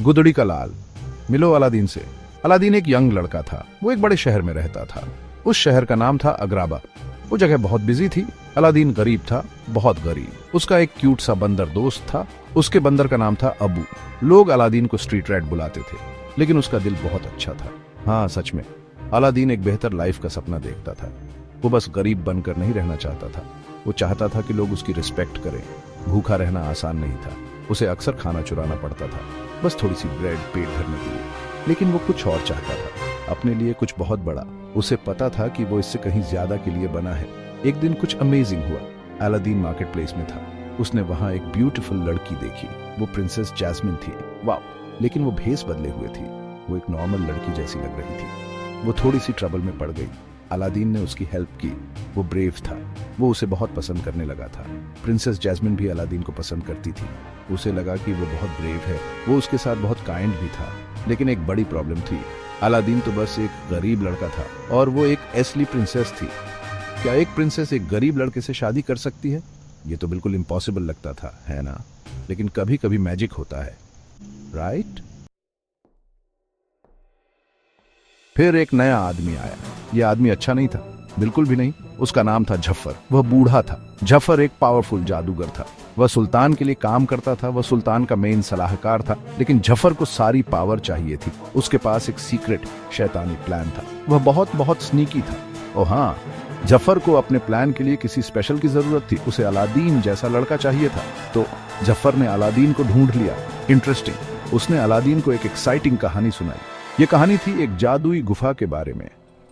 गुदड़ी का लाल, मिलो अलादीन से। अलादीन एक यंग लड़का था। वो एक बड़े शहर में रहता था। उस शहर का नाम था अग्राबा। वो जगह बहुत बिजी थी। अलादीन गरीब था, बहुत गरीब। उसका एक क्यूट सा बंदर दोस्त था। उसके बंदर का नाम था अबू। लोग अलादीन को स्ट्रीट रैट बुलाते थे, लेकिन उसका दिल बहुत अच्छा था। हाँ, सच में अलादीन एक बेहतर लाइफ का सपना देखता था। वो बस गरीब बनकर नहीं रहना चाहता था। वो चाहता था कि लोग उसकी रिस्पेक्ट करें। भूखा रहना आसान नहीं था। उसे अक्सर खाना चुराना पड़ता था, बस थोड़ी सी ब्रेड पेट भरने के लिए। लेकिन वो कुछ और चाहता था, अपने लिए कुछ बहुत बड़ा। उसे पता था कि वो इससे कहीं ज्यादा के लिए बना है। एक दिन कुछ अमेजिंग हुआ। अलादीन मार्केट प्लेस में था। उसने वहां एक ब्यूटीफुल लड़की देखी। वो प्रिंसेस जैस्मिन थी। वाह! लेकिन वो भेस बदले हुए थी। वो एक नॉर्मल लड़की जैसी लग रही थी। वो थोड़ी सी ट्रबल में पड़ गई। अलादीन ने उसकी हेल्प की। वो ब्रेव था। वो उसे बहुत पसंद करने लगा था। प्रिंसेस जैस्मिन भी अलादीन को पसंद करती थी। उसे लगा कि वो बहुत ब्रेव है। वो उसके साथ बहुत काइंड भी था। लेकिन एक बड़ी प्रॉब्लम थी। अलादीन तो बस एक गरीब लड़का था और वो एक असली प्रिंसेस थी। क्या एक प्रिंसेस एक गरीब लड़के से शादी कर सकती है? ये तो बिल्कुल इम्पॉसिबल लगता था, है ना? लेकिन कभी कभी मैजिक होता है, राइट? फिर एक नया आदमी आया। यह आदमी अच्छा नहीं था, बिल्कुल भी नहीं। उसका नाम था जफर। वह बूढ़ा था। जफर एक पावरफुल जादूगर था। वह सुल्तान के लिए काम करता था। वह सुल्तान का मेन सलाहकार था। लेकिन जफर को सारी पावर चाहिए थी। उसके पास एक सीक्रेट शैतानी प्लान था। वह बहुत बहुत स्नीकी था। ओ हाँ, जफर को अपने प्लान के लिए किसी स्पेशल की जरूरत थी। उसे अलादीन जैसा लड़का चाहिए था। तो जफर ने अलादीन को ढूंढ लिया। इंटरेस्टिंग। उसने अलादीन को एक एक्साइटिंग कहानी सुनाई। ये कहानी थी एक जादुई गुफा के बारे में।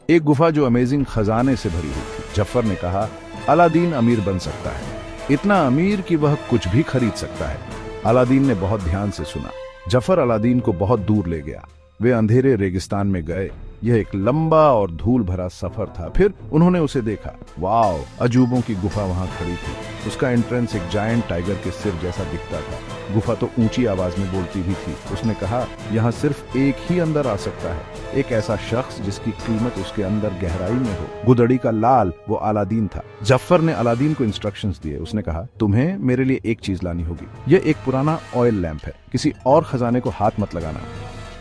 एक गुफा जो अमेजिंग खजाने से भरी हुई थी। जफर ने कहा, अलादीन अमीर बन सकता है, इतना अमीर कि वह कुछ भी खरीद सकता है। अलादीन ने बहुत ध्यान से सुना। जफर अलादीन को बहुत दूर ले गया। वे अंधेरे रेगिस्तान में गए। यह एक लंबा और धूल भरा सफर था। फिर उन्होंने उसे देखा। वाओ! अजूबों की गुफा वहां खड़ी थी। उसका एंट्रेंस एक जायंट टाइगर के सिर जैसा दिखता था। गुफा तो ऊंची आवाज में बोलती भी थी। उसने कहा, यहाँ सिर्फ एक ही अंदर आ सकता है, एक ऐसा शख्स जिसकी कीमत उसके अंदर गहराई में हो। गुदड़ी का लाल, वो अलादीन था। जफर ने अलादीन को इंस्ट्रक्शंस दिए। उसने कहा, तुम्हें मेरे लिए एक चीज लानी होगी। यह एक पुराना ऑयल लैंप है। किसी और खजाने को हाथ मत लगाना।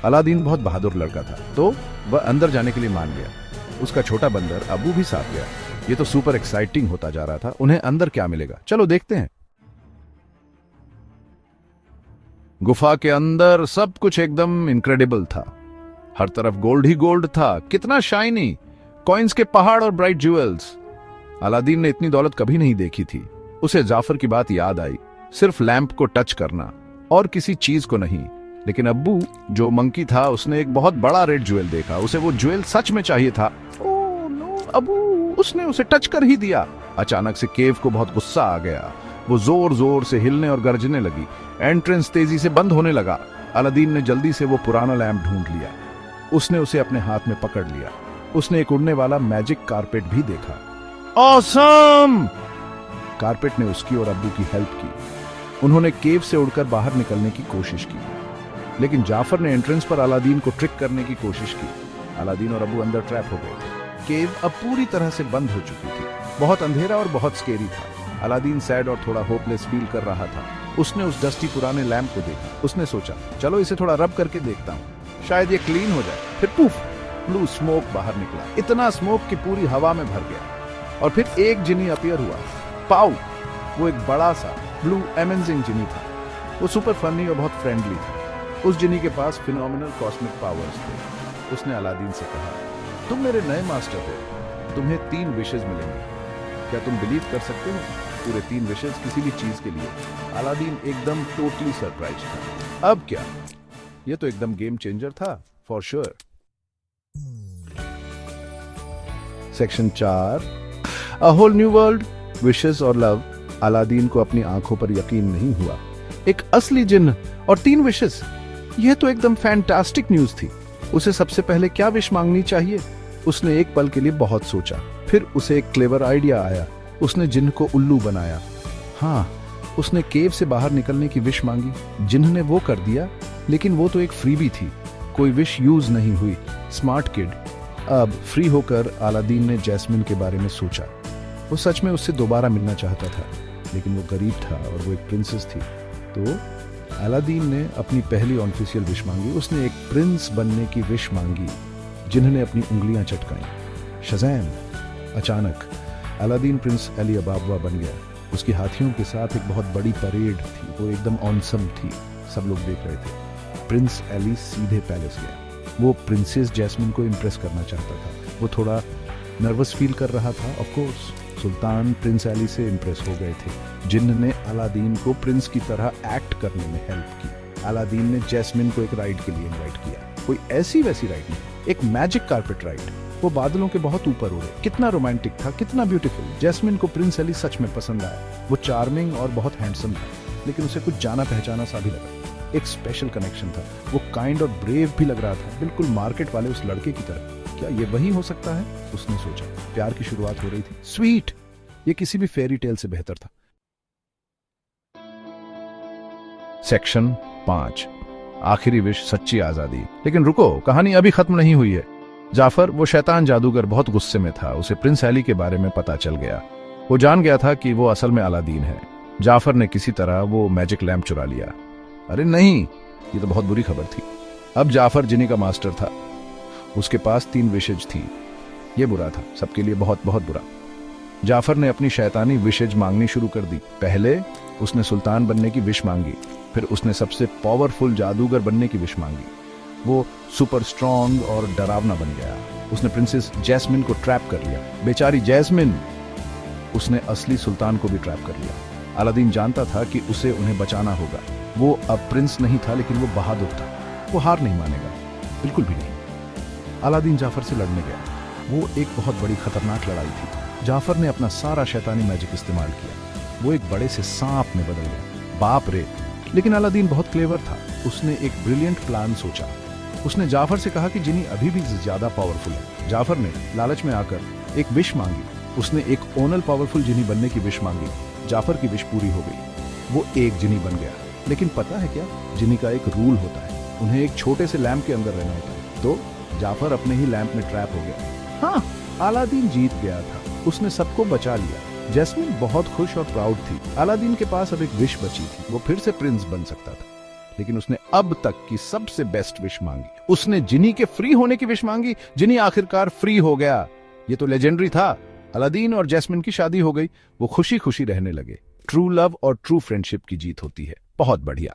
अलादीन बहुत बहादुर लड़का था, तो वह अंदर जाने के लिए मान गया। उसका छोटा बंदर अबू भी साथ गया। ये तो सुपर एक्साइटिंग होता जा रहा था। उन्हें अंदर क्या मिलेगा, चलो देखते हैं। गुफा के अंदर सब कुछ एकदम इनक्रेडिबल था। हर तरफ गोल्ड ही गोल्ड था। कितना शाइनी! कॉइन्स के पहाड़ और ब्राइट ज्वेल्स। अलादीन ने इतनी दौलत कभी नहीं देखी थी। उसे जाफर की बात याद आई, सिर्फ लैंप को टच करना और किसी चीज को नहीं। लेकिन अब्बू, जो मंकी था, उसने एक बहुत बड़ा रेड ज्वेल देखा। उसे वो ज्वेल सच में चाहिए था। ओह नो, अब्बू! उसने उसे टच कर ही दिया। अचानक से केव को बहुत गुस्सा आ गया। वो जोर जोर से हिलने और गरजने लगी। एंट्रेंस तेजी से बंद होने लगा। अलादीन ने जल्दी से वो पुराना लैंप ढूंढ लिया। उसने उसे अपने हाथ में पकड़ लिया। उसने एक उड़ने वाला मैजिक कारपेट भी देखा। ऑसम! कारपेट ने उसकी और अब्बू की हेल्प की। उन्होंने केव से उड़कर बाहर निकलने की कोशिश की। लेकिन जाफर ने एंट्रेंस पर अलादीन को ट्रिक करने की कोशिश की। अलादीन और अब्बू अंदर ट्रैप हो गए। केव अब पूरी तरह से बंद हो चुकी थी। बहुत अंधेरा और बहुत स्केरी था। अलादीन सैड और थोड़ा होपलेस फील कर रहा था। उसने उस डस्टी पुराने लैंप को देखा। उसने सोचा, चलो इसे थोड़ा रब करके देखता हूँ, शायद ये क्लीन हो जाए। फिर पुफ! ब्लू स्मोक बाहर निकला। इतना स्मोक कि पूरी हवा में भर गया। और फिर एक जिनी अपीयर हुआ। पाउ! वो एक बड़ा सा ब्लू अमेजिंग जिनी था। वो सुपर फनी और बहुत फ्रेंडली था। उस जिनी के पास फिनोमिनल कॉस्मिक पावर्स थे। उसने अलादीन से कहा, तुम मेरे नए मास्टर हो, तुम्हें 3 विशेज मिलेंगे। क्या तुम बिलीव कर सकते हो? पूरे 3 विशेज किसी भी चीज के लिए। अलादीन एकदम टोटली सरप्राइज था। अब क्या? ये तो एकदम गेम चेंजर था, for sure. Section 4, a whole new world, wishes और लव। अलादीन को अपनी आंखों पर यकीन नहीं हुआ। एक असली जिन्न और 3 विशेज! यह तो एकदम फैंटास्टिक न्यूज थी। उसे सबसे पहले क्या विश मांगनी चाहिए? उसने एक पल के लिए बहुत सोचा। फिर उसे एक क्लेवर आइडिया आया। उसने जिन्न को उल्लू बनाया। हाँ, उसने केव से बाहर निकलने की विश मांगी। जिन्न ने वो कर दिया, लेकिन वो तो एक फ्रीबी थी। कोई विश यूज नहीं हुई। Smart kid. अब फ्री होकर अलादीन ने जैस्मिन के बारे में सोचा। वो सच में उससे दोबारा मिलना चाहता था, लेकिन वो गरीब था और वो एक प्रिंसेस थी। तो अलादीन ने अपनी पहली ऑफिशियल विश मांगी। उसने एक प्रिंस बनने की विश मांगी जिन्होंने अपनी उंगलियां चटकाई। शज़ैम! अचानक अलादीन प्रिंस अली अबाबा बन गया। उसकी हाथियों के साथ एक बहुत बड़ी परेड थी, वो एकदम ऑनसम थी, सब लोग देख रहे थे। प्रिंस अली सीधे पैलेस गया। वो प्रिंसेस जैस्मिन को इम्प्रेस करना चाहता था। वो थोड़ा नर्वस फील कर रहा था। Of course Sultan Prince Ali से इम्प्रेस हो गए थे, जिन्होंने अलादीन को प्रिंस की तरह एक्ट करने में हेल्प की। अलादीन ने जैस्मिन को एक राइड के लिए इनवाइट किया। कोई ऐसी वैसी राइड नहीं, एक मैजिक कारपेट राइड। वो बादलों के बहुत ऊपर उड़े। कितना रोमांटिक था, कितना ब्यूटीफुल। जैस्मिन को प्रिंस अली सच में पसंद आया। वो चार्मिंग और बहुत हैंडसम था, लेकिन उसे कुछ जाना पहचाना सा भी लगा। एक स्पेशल कनेक्शन था। वो काइंड और ब्रेव भी लग रहा था, बिल्कुल मार्केट वाले उस लड़के की तरह। क्या ये वही हो सकता है? उसने सोचा। प्यार की शुरुआत हो रही थी। स्वीट! ये किसी भी फेरी टेल से बेहतर था। सेक्शन 5, आखिरी विश, सच्ची आजादी। लेकिन रुको, कहानी अभी खत्म नहीं हुई है। जाफर, वो शैतान जादूगर, बहुत गुस्से में था। उसे प्रिंस अली के बारे में पता चल गया। वो जान गया था कि वो असल में अलादीन है। जाफर ने किसी तरह वो मैजिक लैंप चुरा लिया। अरे नहीं, ये तो बहुत बुरी खबर थी। अब जाफर जिनी का मास्टर था। उसके पास 3 विशेज थी। ये बुरा था, सबके लिए बहुत बहुत बुरा। जाफर ने अपनी शैतानी विशेज मांगनी शुरू कर दी। पहले उसने सुल्तान बनने की विश मांगी, फिर उसने सबसे पावरफुल जादूगर बनने की विश मांगी। वो सुपर स्ट्रॉन्ग और डरावना बन गया। उसने प्रिंसेस जैस्मिन को ट्रैप कर लिया। बेचारी जैस्मिन! उसने असली सुल्तान को भी ट्रैप कर लिया। अलादीन जानता था कि उसे उन्हें बचाना होगा। वो अब प्रिंस नहीं था, लेकिन वो बहादुर था। वो हार नहीं मानेगा, बिल्कुल भी नहीं। अलादीन जाफर से लड़ने गया। वो एक बहुत बड़ी खतरनाक लड़ाई थी। जाफर ने अपना सारा शैतानी मैजिक इस्तेमाल किया। वो एक बड़े से सांप में बदल गया। बाप रे! लेकिन अलादीन बहुत क्लेवर था। उसने एक ब्रिलियंट प्लान सोचा। उसने जाफर से कहा कि जिनी अभी भी ज्यादा पावरफुल है। जाफर ने लालच में आकर एक विश मांगी। उसने एक ओनल पावरफुल जिनी बनने की विश मांगी। जाफर की विश पूरी हो गई। वो एक जिनी बन गया। लेकिन पता है क्या? जिनी का एक रूल होता है, उन्हें एक छोटे से लैंप के अंदर रहना होता है। तो जाफर अपने ही लैंप में ट्रैप हो गया। हाँ, अलादीन जीत गया था। उसने सबको बचा लिया। जैस्मिन बहुत खुश और प्राउड थी। अलादीन के पास अब एक विश बची थी। वो फिर से प्रिंस बन सकता था। लेकिन उसने अब तक की सबसे बेस्ट विश मांगी। उसने जिनी के फ्री होने की विश मांगी। जिनी आखिरकार फ्री हो गया। ये तो लेजेंडरी था। अलादीन और जैस्मिन की शादी हो गई। वो खुशी खुशी रहने लगे। ट्रू लव और ट्रू फ्रेंडशिप की जीत होती है। बहुत बढ़िया।